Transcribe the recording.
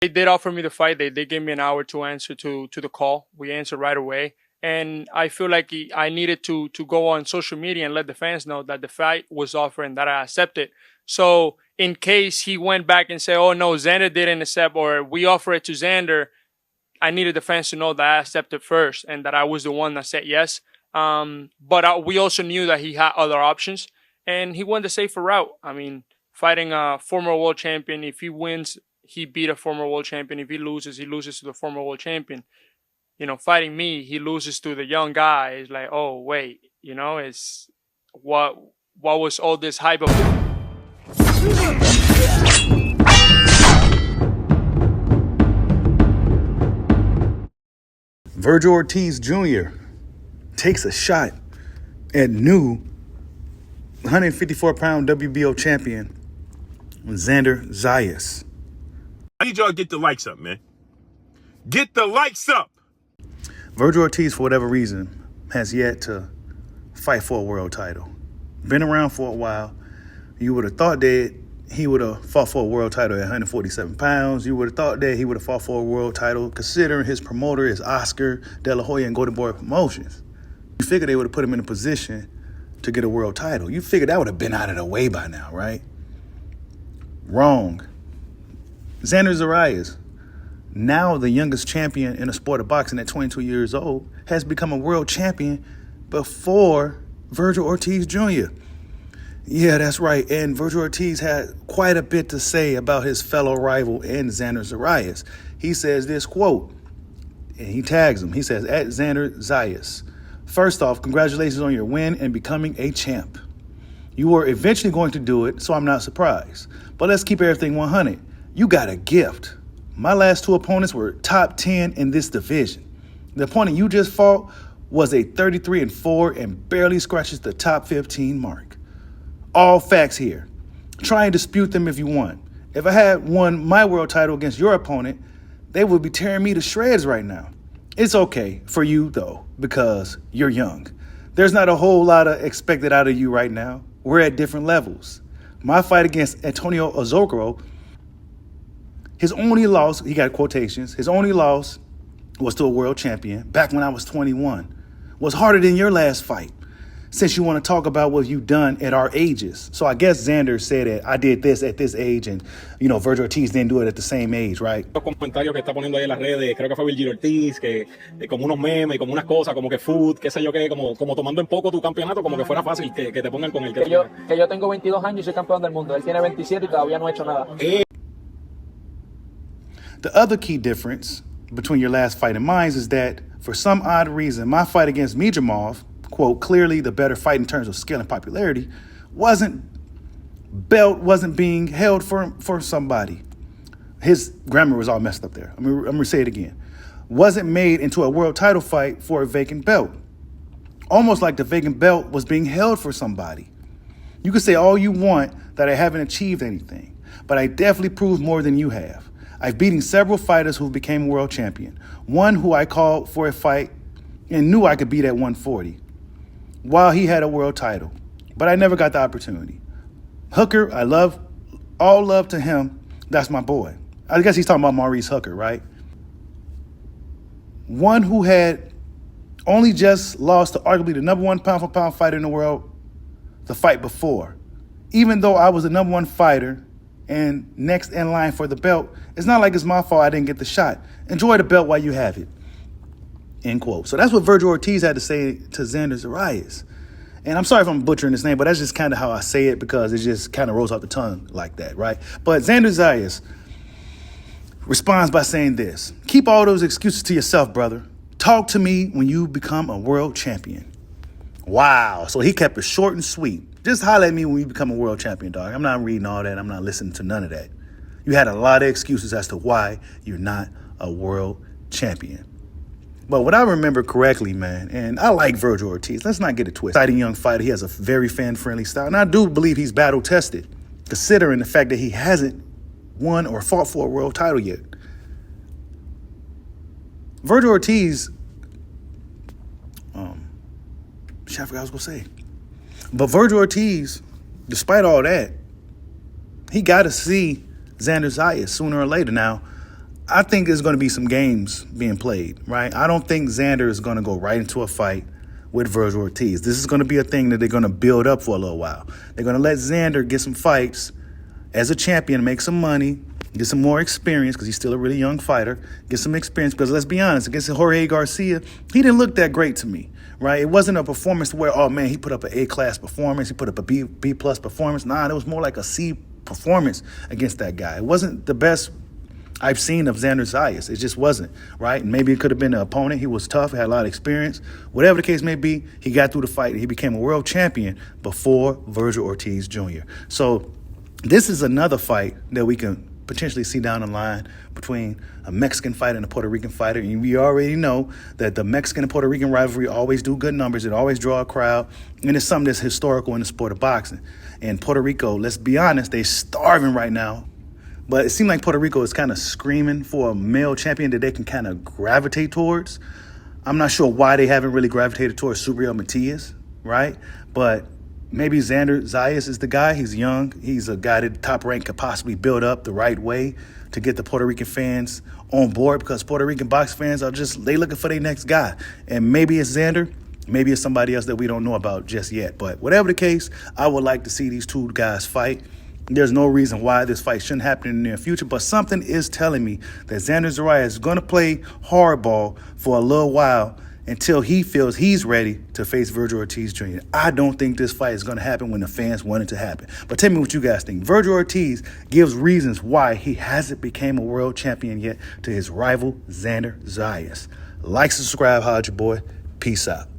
They did offer me the fight. They gave me an hour to answer to the call. We answered right away. And I feel like I needed to go on social media and let the fans know that the fight was offered and that I accepted. So in case he went back and said, "Oh no, Xander didn't accept," or we offer it to Xander, I needed the fans to know that I accepted first and that I was the one that said yes. But we also knew that he had other options, and he went the safer route. I mean, fighting a former world champion. If he wins, he beat a former world champion. If he loses to the former world champion. Fighting me, he loses to the young guy. It's like, oh wait, it's what was all this hype about? Virgil Ortiz Jr. takes a shot at new 154-pound WBO champion Xander Zayas. I need y'all to get the likes up, man. Get the likes up. Virgil Ortiz, for whatever reason, has yet to fight for a world title. Been around for a while. You would have thought that he would have fought for a world title at 147 pounds. You would have thought that he would have fought for a world title, considering his promoter is Oscar De La Hoya and Golden Boy Promotions. You figure they would have put him in a position to get a world title. You figure that would have been out of the way by now, right? Wrong. Xander Zayas, now the youngest champion in the sport of boxing at 22 years old, has become a world champion before Virgil Ortiz Jr. Yeah, that's right. And Virgil Ortiz had quite a bit to say about his fellow rival in Xander Zayas. He says this quote, and he tags him. He says, "At Xander Zayas, first off, congratulations on your win and becoming a champ. You were eventually going to do it, so I'm not surprised. But let's keep everything 100. You got a gift. My last two opponents were top 10 in this division. The opponent you just fought was a 33-4 and barely scratches the top 15 mark. All facts here. Try and dispute them if you want. If I had won my world title against your opponent, they would be tearing me to shreds right now. It's okay for you, though, because you're young. There's not a whole lot of expected out of you right now. We're at different levels. My fight against Antonio Ozokro, his only loss, he got quotations, his only loss was to a world champion back when I was 21. Was harder than your last fight, since you want to talk about what you've done at our ages. So I guess Xander said that I did this at this age and, Virgil Ortiz didn't do it at the same age, right? Los comentarios que está poniendo ahí en las redes, creo que fue Virgil Ortiz, que como unos memes, como unas cosas, como que food, qué sé yo qué, como tomando en poco tu campeonato, como que fuera fácil que te pongan con el que yo tengo 22 años y soy campeón del mundo. Él tiene 27 y todavía no ha hecho nada. The other key difference between your last fight and mine is that, for some odd reason, my fight against Mijamov, quote, clearly the better fight in terms of skill and popularity, wasn't being held for somebody. His grammar was all messed up there. I'm going to say it again. Wasn't made into a world title fight for a vacant belt. Almost like the vacant belt was being held for somebody. You could say all you want that I haven't achieved anything, but I definitely proved more than you have. I've beaten several fighters who became world champion. One who I called for a fight and knew I could beat at 140 while he had a world title, but I never got the opportunity. Hooker, I love, all love to him. That's my boy. I guess he's talking about Maurice Hooker, right? One who had only just lost to arguably the number one pound-for-pound fighter in the world the fight before. Even though I was the number one fighter and next in line for the belt, it's not like it's my fault I didn't get the shot. Enjoy the belt while you have it. End quote. So that's what Virgil Ortiz had to say to Xander Zayas. And I'm sorry if I'm butchering his name, but that's just kind of how I say it because it just kind of rolls off the tongue like that, right? But Xander Zayas responds by saying this: keep all those excuses to yourself, brother. Talk to me when you become a world champion. Wow. So he kept it short and sweet. Just holler at me when you become a world champion, dog. I'm not reading all that. I'm not listening to none of that. You had a lot of excuses as to why you're not a world champion. But what I remember correctly, man, and I like Virgil Ortiz. Let's not get it twisted. Exciting young fighter. He has a very fan-friendly style. And I do believe he's battle-tested, considering the fact that he hasn't won or fought for a world title yet. Virgil Ortiz, I forgot what I was going to say. But Virgil Ortiz, despite all that, he got to see Xander Zayas sooner or later. Now, I think there's going to be some games being played, right? I don't think Xander is going to go right into a fight with Virgil Ortiz. This is going to be a thing that they're going to build up for a little while. They're going to let Xander get some fights as a champion, make some money, get some more experience because he's still a really young fighter, get some experience because let's be honest, against Jorge Garcia, he didn't look that great to me, right? It wasn't a performance where, oh man, he put up an A-class performance, he put up a B-plus performance. Nah, it was more like a C performance against that guy. It wasn't the best I've seen of Xander Zayas. It just wasn't, right? And maybe it could have been an opponent. He was tough, had a lot of experience. Whatever the case may be, he got through the fight and he became a world champion before Virgil Ortiz Jr. So this is another fight that we can potentially see down the line between a Mexican fighter and a Puerto Rican fighter. And we already know that the Mexican and Puerto Rican rivalry always do good numbers. It always draw a crowd. And it's something that's historical in the sport of boxing. And Puerto Rico, let's be honest, they're starving right now. But it seems like Puerto Rico is kind of screaming for a male champion that they can kind of gravitate towards. I'm not sure why they haven't really gravitated towards Subriel Matias, right? But maybe Xander Zayas is the guy. He's young. He's a guy that top rank could possibly build up the right way to get the Puerto Rican fans on board because Puerto Rican box fans are they looking for their next guy. And maybe it's Xander. Maybe it's somebody else that we don't know about just yet. But whatever the case, I would like to see these two guys fight. There's no reason why this fight shouldn't happen in the near future, but something is telling me that Xander Zayas is going to play hardball for a little while until he feels he's ready to face Virgil Ortiz Jr. I don't think this fight is going to happen when the fans want it to happen. But tell me what you guys think. Virgil Ortiz gives reasons why he hasn't become a world champion yet to his rival, Xander Zayas. Like, subscribe, holla at your boy. Peace out.